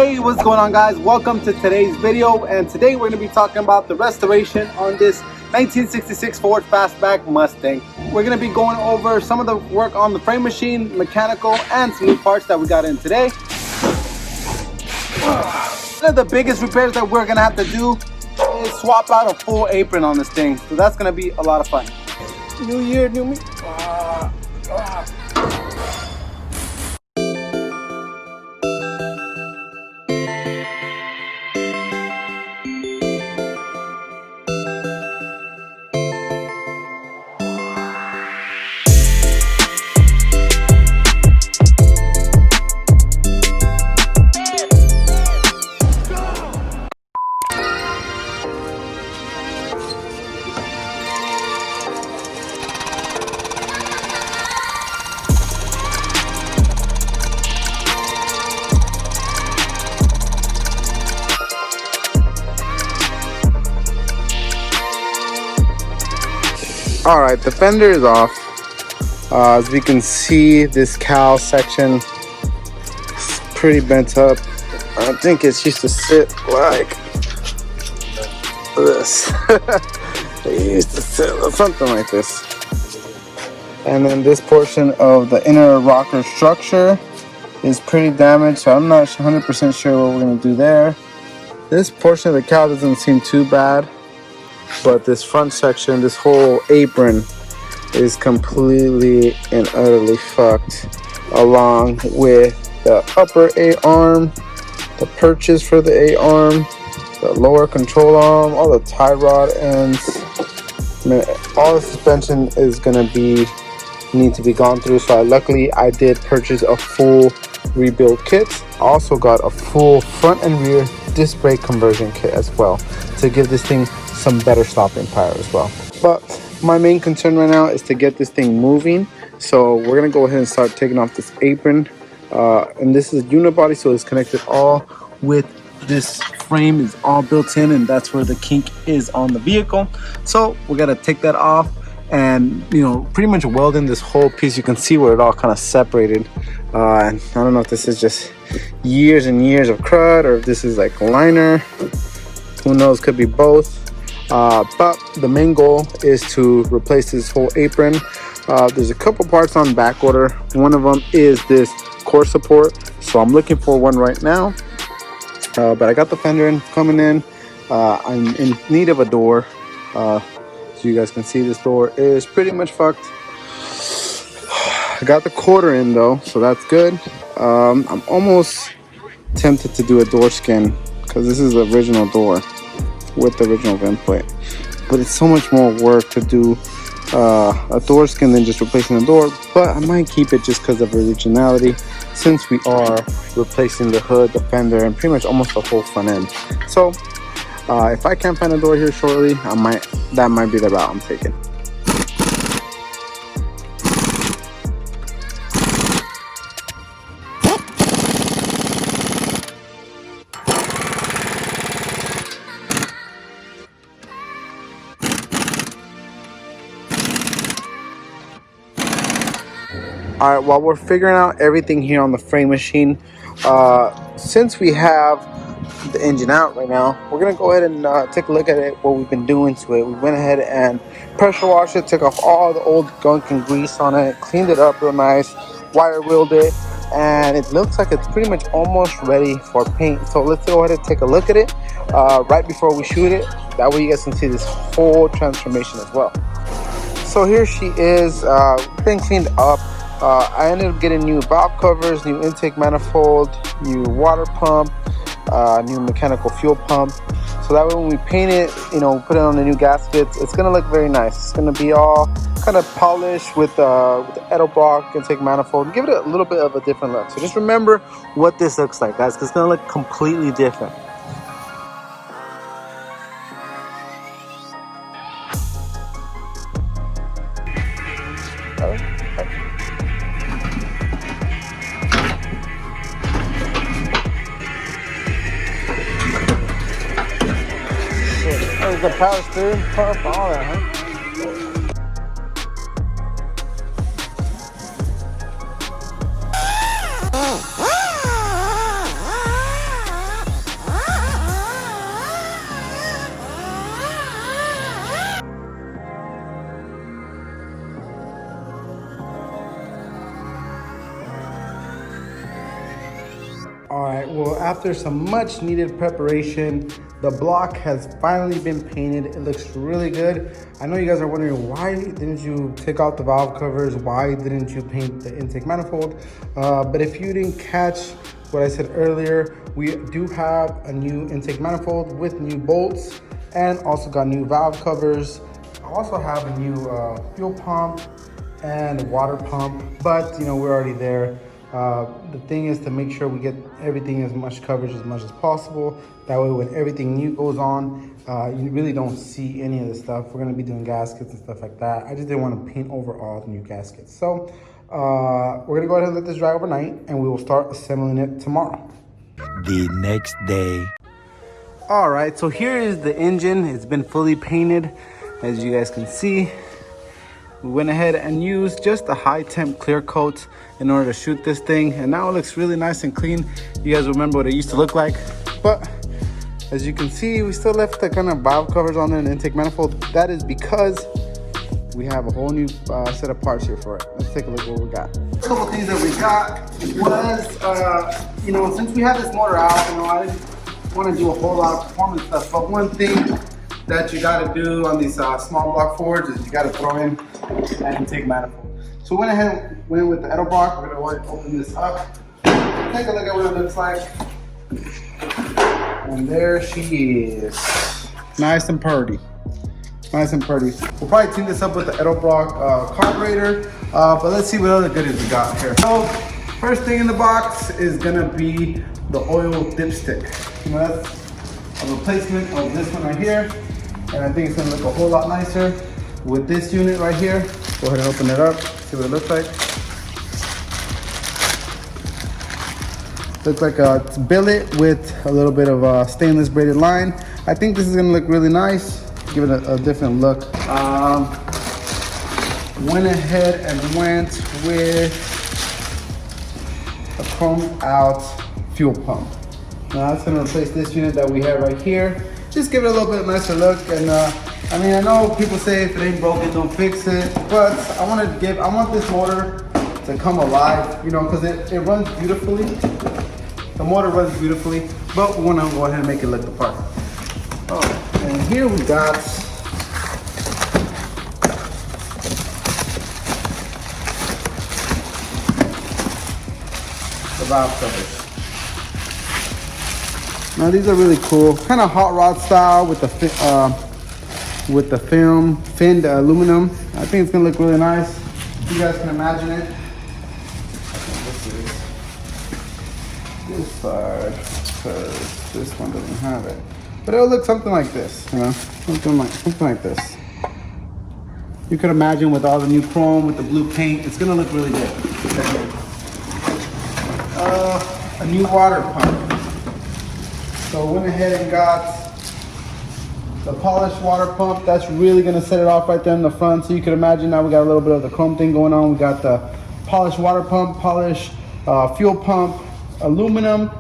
Hey, what's going on, guys? Welcome to today's video, and today we're going to be talking about the restoration on this 1966 Ford Fastback Mustang. We're going to be going over some of the work on the frame machine, mechanical, and some new parts that we got in today. One of the biggest repairs that we're going to have to do is swap out a full apron on this thing, so that's going to be a lot of fun. New year, new me. All right, the fender is off. As we can see, this cowl section is pretty bent up. I think it's used to sit like this. It used to sit something like this. And then this portion of the inner rocker structure is pretty damaged, so I'm not 100% sure what we're gonna do there. This portion of the cowl doesn't seem too bad, but this front section, this whole apron, is completely and utterly fucked, along with the upper A-arm, the perches for the A-arm, the lower control arm, all the tie rod ends. I mean, all the suspension is gonna need to be gone through. So luckily I did purchase a full rebuild kit. I also got a full front and rear disc brake conversion kit as well, to give this thing some better stopping power as well. But my main concern right now is to get this thing moving, so we're gonna go ahead and start taking off this apron. And this is a unibody, so it's connected all with this frame, is all built in, and that's where the kink is on the vehicle. So we're gonna take that off and, you know, pretty much weld in this whole piece. You can see where it all kind of separated. And I don't know if this is just years and years of crud or if this is like liner. Who knows, could be both. But the main goal is to replace this whole apron. There's a couple parts on back order. One of them is this core support, so I'm looking for one right now. But I got the fender coming in. I'm in need of a door. So you guys can see this door is pretty much fucked. I got the quarter in though, so that's good. I'm almost tempted to do a door skin, because this is the original door with the original vent plate, but it's so much more work to do a door skin than just replacing the door. But I might keep it just because of originality, since we are replacing the hood, the fender, and pretty much almost the whole front end. So if I can't find a door here shortly, that might be the route I'm taking. All right, while we're figuring out everything here on the frame machine, since we have the engine out right now, we're gonna go ahead and take a look at it, what we've been doing to it. We went ahead and pressure washed it, took off all the old gunk and grease on it, cleaned it up real nice, wire wheeled it, and it looks like it's pretty much almost ready for paint. So let's go ahead and take a look at it right before we shoot it. That way you guys can see this whole transformation as well. So here she is, been cleaned up. I ended up getting new valve covers, new intake manifold, new water pump, new mechanical fuel pump. So that way when we paint it, you know, put it on the new gaskets, it's gonna look very nice. It's gonna be all kind of polished with the Edelbrock intake manifold, give it a little bit of a different look. So just remember what this looks like, guys, because it's gonna look completely different. There's the power steering pump, all that, huh? right, well, after some much needed preparation, the block has finally been painted. It looks really good. I know you guys are wondering, why didn't you take out the valve covers? Why didn't you paint the intake manifold? But if you didn't catch what I said earlier, we do have a new intake manifold with new bolts and also got new valve covers. I also have a new fuel pump and water pump, but you know, we're already there. The thing is to make sure we get everything as much coverage as much as possible. That way when everything new goes on, you really don't see any of the stuff. We're gonna be doing gaskets and stuff like that. I just didn't want to paint over all the new gaskets. So we're gonna go ahead and let this dry overnight and we will start assembling it tomorrow. The next day. All right, so here is the engine. It's been fully painted, as you guys can see. We went ahead and used just a high temp clear coat in order to shoot this thing, and now it looks really nice and clean. You guys remember what it used to look like, but as you can see, we still left the kind of valve covers on there and intake manifold. That is because we have a whole new set of parts here for it. Let's take a look at what we got. A couple things that we got was, you know, since we have this motor out, you know, I didn't want to do a whole lot of performance stuff, but one thing that you got to do on these small block Fords is you got to throw in an intake manifold. So we went ahead and went with the Edelbrock. We're going to open this up, take a look at what it looks like. And there she is. Nice and purty. Nice and pretty. We'll probably tune this up with the Edelbrock carburetor, but let's see what other goodies we got here. So first thing in the box is gonna be the oil dipstick. You know, that's a replacement of this one right here, and I think it's gonna look a whole lot nicer with this unit right here. Go ahead and open it up, see what it looks like. Looks like a billet with a little bit of stainless braided line. I think this is gonna look really nice. Give it a different look. Went ahead and went with a chromed out fuel pump. Now that's gonna replace this unit that we have right here. Just give it a little bit nicer look. And I mean, I know people say if it ain't broken, don't fix it. But I want this motor to come alive, you know, because it runs beautifully. The motor runs beautifully, but we wanna go ahead and make it look the part. Oh, and here we got the valve covers. Now these are really cool, kind of hot rod style with the finned aluminum. I think it's gonna look really nice. If you guys can imagine it. This is this side, because this one doesn't have it. But it'll look something like this, you know, something like this. You could imagine with all the new chrome, with the blue paint, it's gonna look really good. A new water pump. So went ahead and got the polished water pump. That's really gonna set it off right there in the front. So you can imagine now we got a little bit of the chrome thing going on. We got the polished water pump, polished fuel pump, aluminum,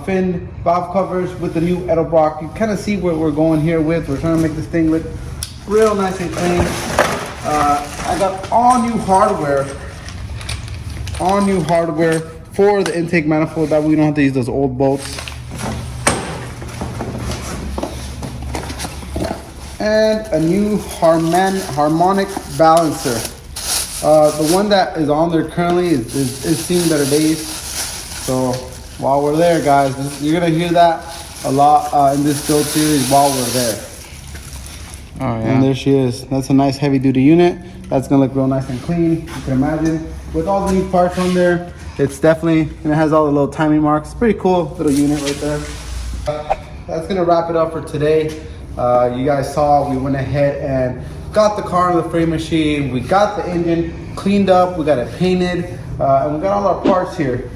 finned valve covers with the new Edelbrock. You kind of see where we're going here with. We're trying to make this thing look real nice and clean. I got all new hardware for the intake manifold. That way we don't have to use those old bolts. And a new harmonic balancer. The one that is on there currently is seeing better days. So while we're there, guys, you're gonna hear that a lot in this build series while we're there. Oh yeah. And there she is. That's a nice heavy duty unit. That's gonna look real nice and clean. You can imagine with all the new parts on there. It's definitely, and it has all the little timing marks. Pretty cool little unit right there. That's gonna wrap it up for today. You guys saw we went ahead and got the car on the frame machine. We got the engine cleaned up. We got it painted, and we got all our parts here.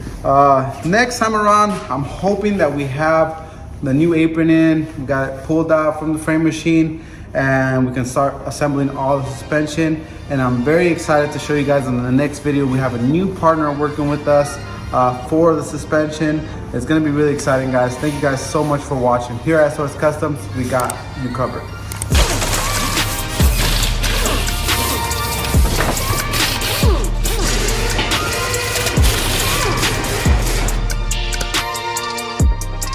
Next time around, I'm hoping that we have the new apron in. We got it pulled out from the frame machine, and we can start assembling all the suspension. And I'm very excited to show you guys in the next video. We have a new partner working with us for the suspension. It's gonna be really exciting, guys. Thank you guys so much for watching. Here at SOS Customz, we got you covered.